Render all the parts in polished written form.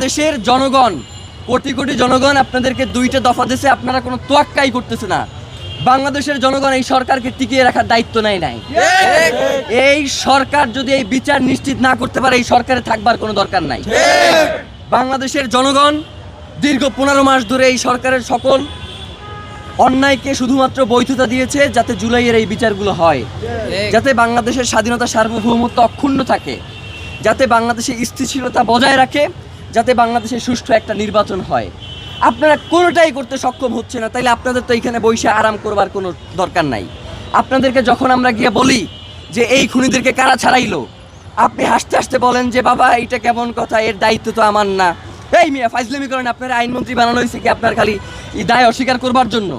বাংলাদেশের জনগণ, কোটি কোটি জনগণ আপনাদেরকে দুইটা দফা দিয়েছে, আপনারা কোনো তোয়াক্কাই করতেছে না। বাংলাদেশের জনগণ এই সরকারকে টিকিয়ে রাখার দায়িত্ব নেয় নাই। এই সরকার যদি এই বিচার নিশ্চিত না করতে পারে, এই সরকারে থাকবার কোনো দরকার নাই। বাংলাদেশের জনগণ দীর্ঘ 15 মাস ধরে এই সরকারের সকল অন্যায়কে শুধুমাত্র বৈধতা দিয়েছে যাতে জুলাইয়ের এই বিচারগুলো হয়, যাতে বাংলাদেশের স্বাধীনতা সার্বভৌমত্ব অক্ষুণ্ণ থাকে, যাতে বাংলাদেশে স্থিতিশীলতা বজায় রাখে, যাতে বাংলাদেশে সুষ্ঠু একটা নির্বাচন হয়। আপনারা কোনোটাই করতে সক্ষম হচ্ছে না, তাইলে আপনাদের তো এইখানে বসে আরাম করবার কোনো দরকার নাই। আপনাদেরকে যখন আমরা গিয়ে বলি যে এই খুনিদেরকে কারা ছাড়াইলো, আপনি হাসতে হাসতে বলেন যে বাবা এইটা কেমন কথা, এর দায়িত্ব তো আমার না। এই মিয়া ফাইজলামি করেন। আপনার আইনমন্ত্রী বানানো হয়েছে কি আপনার খালি এই দায় অস্বীকার করবার জন্য?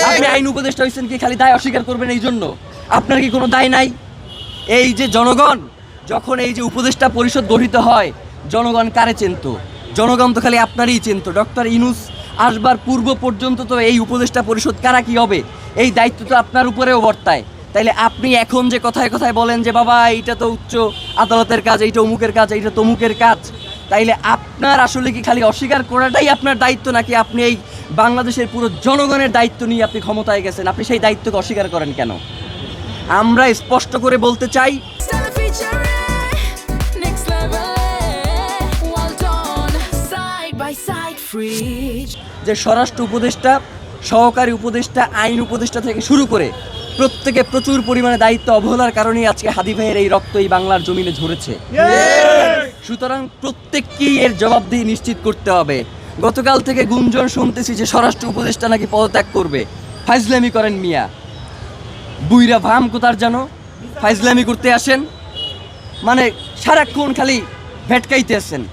আপনি আইন উপদেষ্টা হয়েছেন কি খালি দায় অস্বীকার করবেন এই জন্য? আপনার কি কোনো দায় নাই? এই যে জনগণ, যখন এই যে উপদেষ্টা পরিষদ গঠিত হয়, জনগণ কারে চিনত? জনগণ তো খালি আপনারই চিনত। ডক্টর ইউনূস আসবার পূর্ব পর্যন্ত তো এই উপদেষ্টা পরিষদ কারা কি হবে এই দায়িত্ব তো আপনার উপরেও বর্তায়। তাইলে আপনি এখন যে কথায় কথায় বলেন যে বাবা এইটা তো উচ্চ আদালতের কাজ, এইটা অমুকের কাজ, এইটা তমুকের কাজ, তাইলে আপনার আসলে কি খালি অস্বীকার করাটাই আপনার দায়িত্ব, নাকি আপনি এই বাংলাদেশের পুরো জনগণের দায়িত্ব নিয়ে আপনি ক্ষমতায় গেছেন? আপনি সেই দায়িত্বকে অস্বীকার করেন কেন? আমরা স্পষ্ট করে বলতে চাই, যে স্বরাষ্ট্র উপদেষ্টা, সহকারী উপদেষ্টা, আইন উপদেষ্টা থেকে শুরু করে প্রত্যেকে প্রচুর পরিমাণে দায়িত্ব অবহেলার কারণেই আজকে হাদি ভাইয়ের এই রক্ত এই বাংলার জমিনে ঝরেছে। সুতরাং প্রত্যেককেই এর জবাবদিহি নিশ্চিত করতে হবে। গতকাল থেকে গুঞ্জন শুনতেছি যে স্বরাষ্ট্র উপদেষ্টা নাকি পদত্যাগ করবে। ফাইজলামি করেন মিয়া, বুইরা ভাম কোথার জানো ফাইজলামি করতে আসেন, মানে সারাক্ষণ খালি ভেটকাইতে আসেন।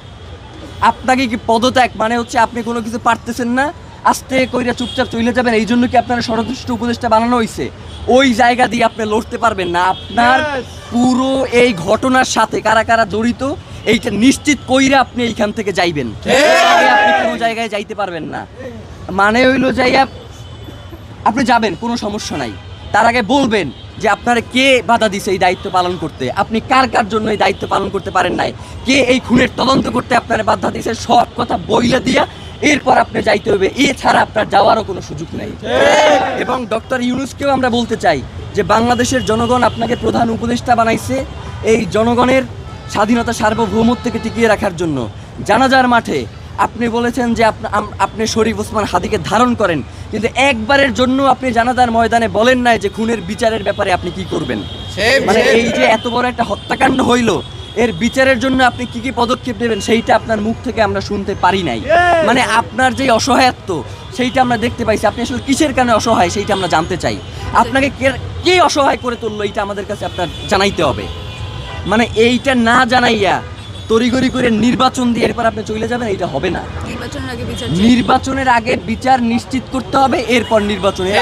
আপনাকে কি পদত্যাগ মানে হচ্ছে আপনি কোনো কিছু পারতেছেন না, আস্তে কইরা চুপচাপ চলে যাবেন, এই জন্য কি আপনার স্বরাষ্ট্র উপদেষ্টা বানানো হয়েছে? ওই জায়গা দিয়ে আপনি লড়তে পারবেন না। আপনার পুরো এই ঘটনার সাথে কারা কারা জড়িত এইটা নিশ্চিত কইরা আপনি এইখান থেকে যাইবেন, আপনি কোনো জায়গায় যাইতে পারবেন না। মানে হইলো যাইয়া আপনি যাবেন, কোনো সমস্যা নাই, তার আগে বলবেন যে আপনারা কে বাধা দিছে এই দায়িত্ব পালন করতে, আপনি কার কার জন্য এই দায়িত্ব পালন করতে পারেন নাই, কে এই খুনের তদন্ত করতে আপনারা বাধা দিছে, সব কথা বইলা দিয়া এরপর আপনি যাইতে হবে। এছাড়া আপনার যাওয়ারও কোনো সুযোগ নেই। এবং ডক্টর ইউনূসকেও আমরা বলতে চাই যে বাংলাদেশের জনগণ আপনাকে প্রধান উপদেষ্টা বানাইছে এই জনগণের স্বাধীনতা সার্বভৌমত্বকে টিকিয়ে রাখার জন্য। জানাজার মাঠে আপনি বলেছেন যে আপনি শরীফ ওসমান হাদিকে ধারণ করেন, কিন্তু একবারের জন্য আপনি জানাজার ময়দানে বলেন নাই যে খুনের বিচারের ব্যাপারে আপনি কি করবেন। মানে এই যে এত বড় একটা হত্যাকাণ্ড হইলো, এর বিচারের জন্য আপনি কি কি পদক্ষেপ নেবেন সেইটা আপনার মুখ থেকে আমরা শুনতে পারি নাই। মানে আপনার যে অসহায়ত্ব সেইটা আমরা দেখতে পাইছি। আপনি আসলে কিসের কারণে অসহায় সেইটা আমরা জানতে চাই। আপনাকে কে অসহায় করে তুললো এইটা আমাদের কাছে আপনার জানাইতে হবে। মানে এইটা না জানাইয়া তড়িঘড়ি করে নির্বাচন দিয়ে এরপর আপনি চলে যাবেন, এইটা হবে না। নির্বাচনের আগে বিচার নিশ্চিত করতে হবে, এরপর নির্বাচনের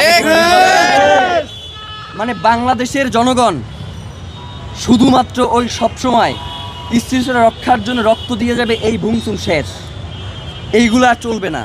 মানে বাংলাদেশের জনগণ শুধুমাত্র ওই সবসময় স্থিতিশীলতা রক্ষার জন্য রক্ত দিয়ে যাবে, এই ভুংসুম শেষ, এইগুলো আর চলবে না।